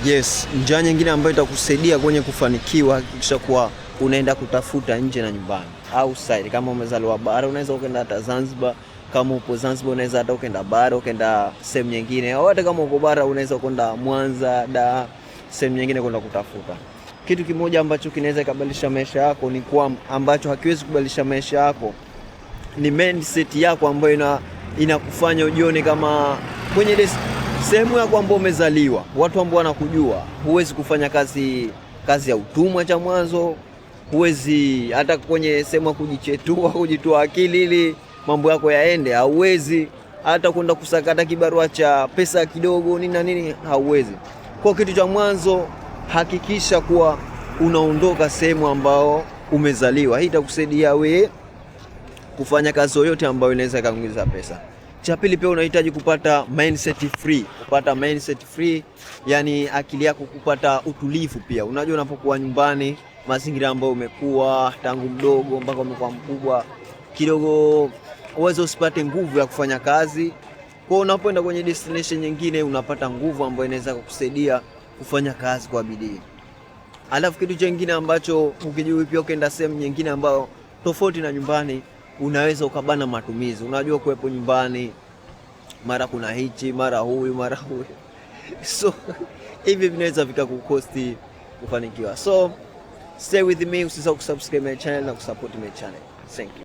Yes, njia nyingine ambayo itakusaidia kwenye kufanikiwa, hakikisha kuwa unaenda kutafuta nje na nyumbani. Outside, kama umezaliwa bara unaweza ukaenda hata Zanzibar, kama upo Zanzibar unaweza hata ukaenda bara, ukaenda sehemu nyingine. Au hata kama uko bara unaweza kwenda Mwanza, Dar, sehemu nyingine kwenda kutafuta. Kitu kimoja ambacho kinaweza kubadilisha maisha yako ni kwa ambacho hakiwezi kubadilisha maisha yako ni mindset yako ambayo inakufanya ujione kama kwenye sehemu yako ambayo umezaliwa, watu ambao wanakujua. Huwezi kufanya kazi ya utumwa cha mwanzo, huwezi hata kwenye sehemu ya kujichetua, kujitoa akili ili mambo yako yaende, hauwezi hata kwenda kusakata kibarua cha pesa kidogo nini na nini, hauwezi. Kwa kitu cha mwanzo hakikisha kuwa unaondoka sehemu ambao umezaliwa. Hii itakusaidia wewe kufanya kazi yoyote ambayo inaweza kukuingizia pesa. Cha pili, pia unahitaji kupata mindset free. Kupata mindset free, yani akili yako kupata utulivu pia. Unajua unapokuwa nyumbani, mazingira ambayo umekuwa tangu mdogo mpaka umekuwa mkubwa, kidogo uwezo usipate nguvu ya kufanya kazi. Kwa unapoenda kwenye destination nyingine unapata nguvu ambayo inaweza kukusaidia kufanya kazi kwa bidii. Alafu kitu kingine ambacho ukijua pia ukaenda sehemu nyingine ambayo tofauti na nyumbani, unaweza ukabana matumizi. Unajua kuwepo nyumbani mara kuna hichi, mara huyu. So hivi vinaweza vikakukosti kufanikiwa. So stay with me, usisahau kusubscribe my channel na kusupport my channel. Thank you.